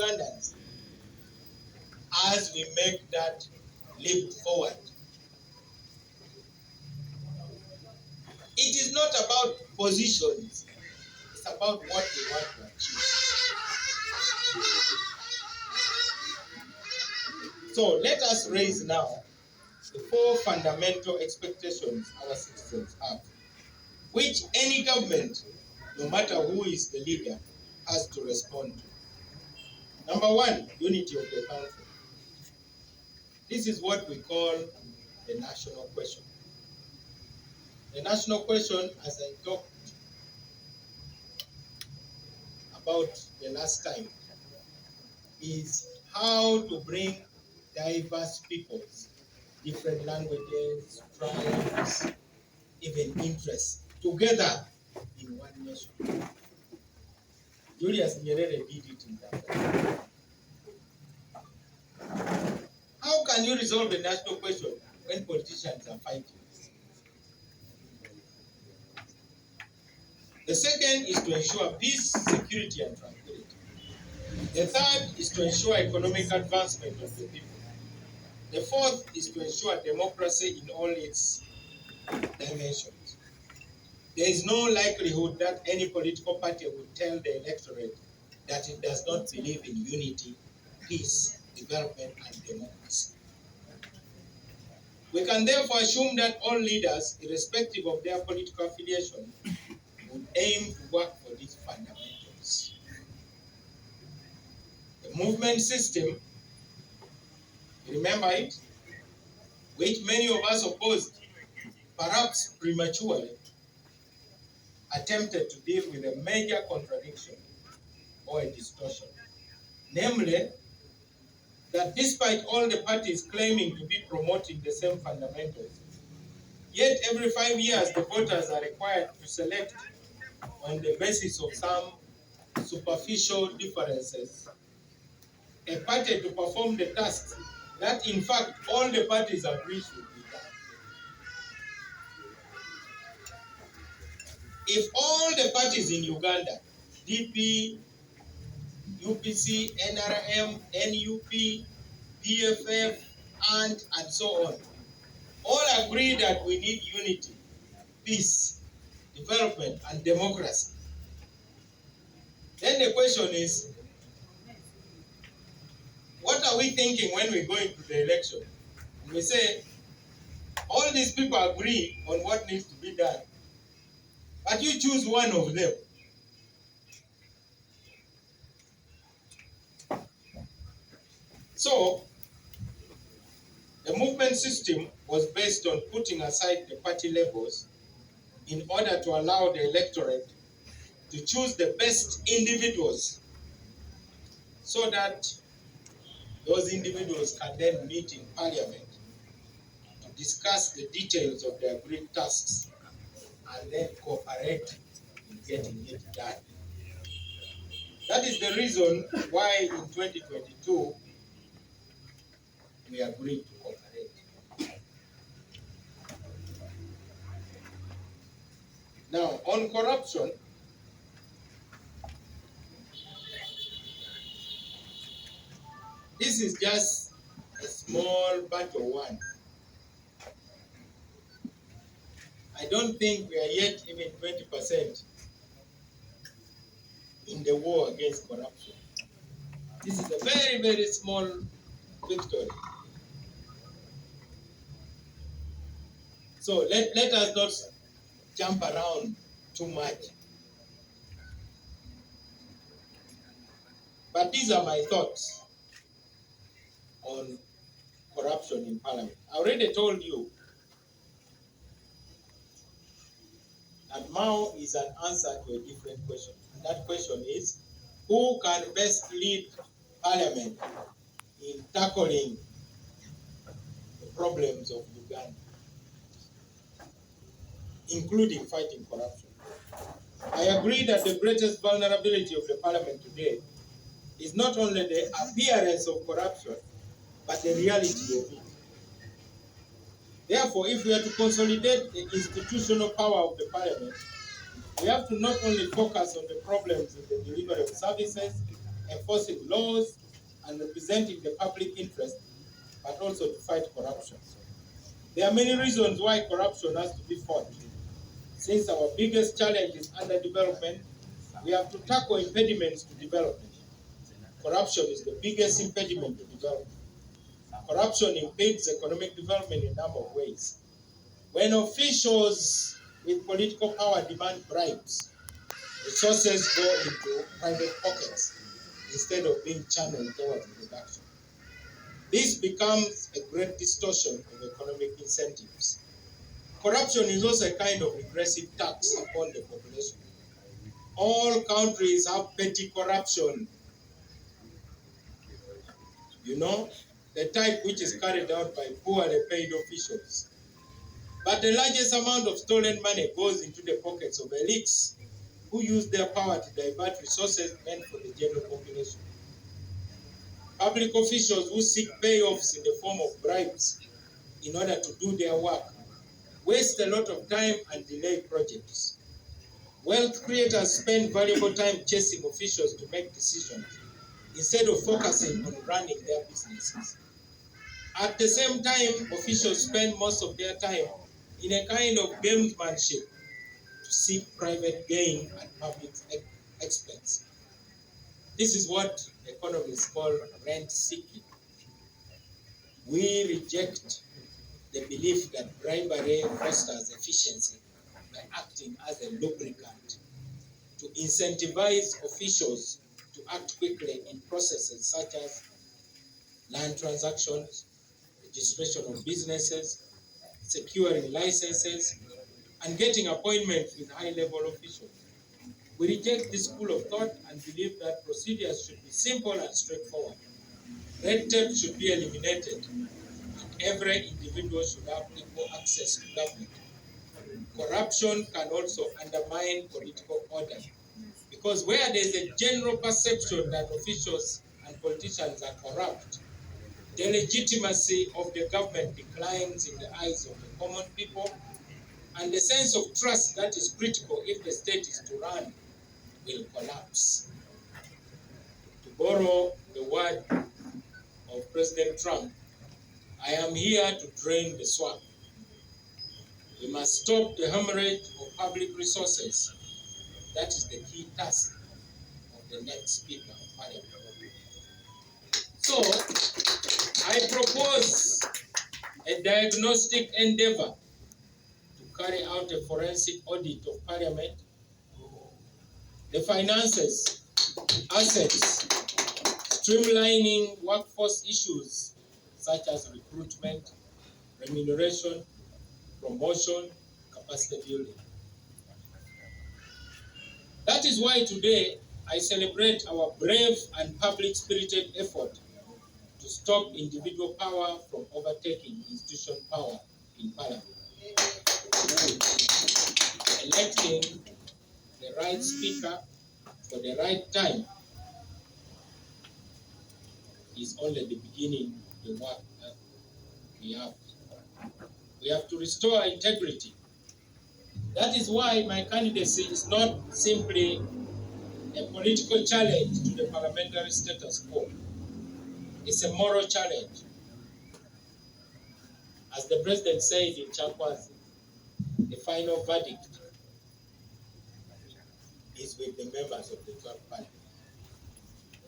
Ugandans as we make that leap forward. It is not about positions, it's about what we want to achieve. So let us raise now the 4 fundamental expectations our citizens have, which any government, no matter who is the leader, has to respond to. Number 1, unity of the country. This is what we call the national question. The national question, as I talked about the last time, is how to bring diverse peoples, different languages, tribes, even interests, together in one nation. Julius Nyerere did it in that way. How can you resolve the national question when politicians are fighting? The second is to ensure peace, security, and tranquility. The third is to ensure economic advancement of the people. The fourth is to ensure democracy in all its dimensions. There is no likelihood that any political party will tell the electorate that it does not believe in unity, peace, development, and democracy. We can therefore assume that all leaders, irrespective of their political affiliation, would aim to work for these fundamentals. The movement system, remember it, which many of us opposed, perhaps prematurely, attempted to deal with a major contradiction or a distortion. Namely, that despite all the parties claiming to be promoting the same fundamentals, yet every 5 years the voters are required to select on the basis of some superficial differences a party to perform the tasks that in fact all the parties agree should be done. If all the parties in Uganda, DP, UPC, NRM, NUP, PFF, and so on, all agree that we need unity, peace, development, and democracy, then the question is, what are we thinking when we go into the election? And we say, all these people agree on what needs to be done, but you choose one of them. So, the movement system was based on putting aside the party labels in order to allow the electorate to choose the best individuals so that those individuals can then meet in parliament to discuss the details of the agreed tasks and then cooperate in getting it done. That is the reason why in 2022 we agreed to cooperate. Now, on corruption, this is just a small battle one. I don't think we are yet even 20% in the war against corruption. This is a very, very small victory. So let us not jump around too much. But these are my thoughts on corruption in Parliament. I already told you that Mao is an answer to a different question. And that question is, who can best lead Parliament in tackling the problems of Uganda, including fighting corruption? I agree that the greatest vulnerability of the Parliament today is not only the appearance of corruption, but the reality of it. Therefore, if we are to consolidate the institutional power of the Parliament, we have to not only focus on the problems in the delivery of services, enforcing laws, and representing the public interest, but also to fight corruption. There are many reasons why corruption has to be fought. Since our biggest challenge is underdevelopment, we have to tackle impediments to development. Corruption is the biggest impediment to development. Corruption impedes economic development in a number of ways. When officials with political power demand bribes, resources go into private pockets instead of being channeled towards production. This becomes a great distortion of economic incentives. Corruption is also a kind of regressive tax upon the population. All countries have petty corruption. You know, the type which is carried out by poorly paid officials. But the largest amount of stolen money goes into the pockets of elites who use their power to divert resources meant for the general population. Public officials who seek payoffs in the form of bribes in order to do their work waste a lot of time and delay projects. Wealth creators spend valuable time chasing officials to make decisions instead of focusing on running their businesses. At the same time, officials spend most of their time in a kind of gamesmanship to seek private gain at public expense. This is what economists call rent seeking. We reject the belief that bribery fosters efficiency by acting as a lubricant to incentivize officials to act quickly in processes such as land transactions, registration of businesses, securing licenses, and getting appointments with high-level officials. We reject this school of thought and believe that procedures should be simple and straightforward. Red tape should be eliminated, and every individual should have equal access to government. Corruption can also undermine political order, because where there is a general perception that officials and politicians are corrupt, the legitimacy of the government declines in the eyes of the common people, and the sense of trust that is critical if the state is to run will collapse. To borrow the word of President Trump, I am here to drain the swamp. We must stop the hemorrhage of public resources. That is the key task of the next Speaker of Parliament. So, I propose a diagnostic endeavor to carry out a forensic audit of Parliament, the finances, assets, streamlining workforce issues such as recruitment, remuneration, promotion, capacity building. That is why today I celebrate our brave and public-spirited effort to stop individual power from overtaking institutional power in Parliament. Electing the right speaker for the right time is only the beginning of the work that we have. We have to restore integrity. That is why my candidacy is not simply a political challenge to the parliamentary status quo. It's a moral challenge. As the president said in Chakwazi, the final verdict is with the members of the 12th Parliament.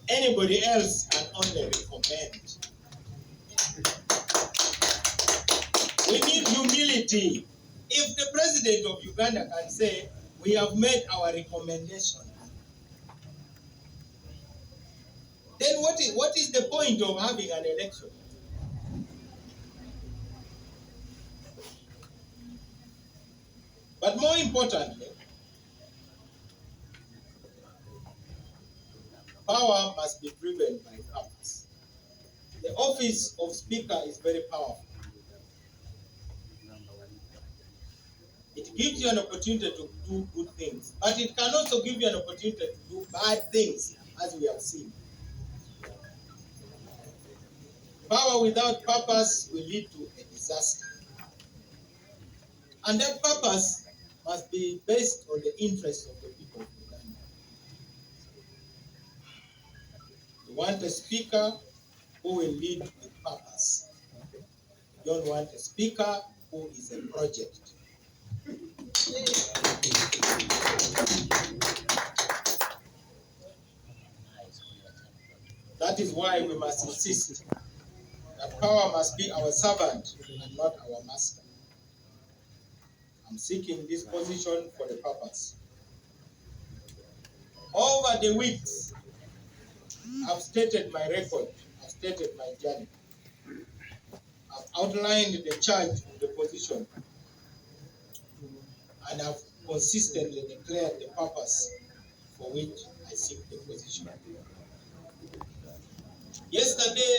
Anybody else can only recommend. We need humility. If the president of Uganda can say, we have made our recommendation, then what is the point of having an election? But more importantly, power must be driven by purpose. The office of Speaker is very powerful. It gives you an opportunity to do good things, but it can also give you an opportunity to do bad things, as we have seen. Power without purpose will lead to a disaster. And that purpose must be based on the interests of the people of Uganda. You want a speaker who will lead with purpose. You don't want a speaker who is a project. That is why we must insist that power must be our servant and not our master. I'm seeking this position for the purpose. Over the weeks, I've stated my record, I've stated my journey. I've outlined the charge of the position, and I've consistently declared the purpose for which I seek the position. Yesterday,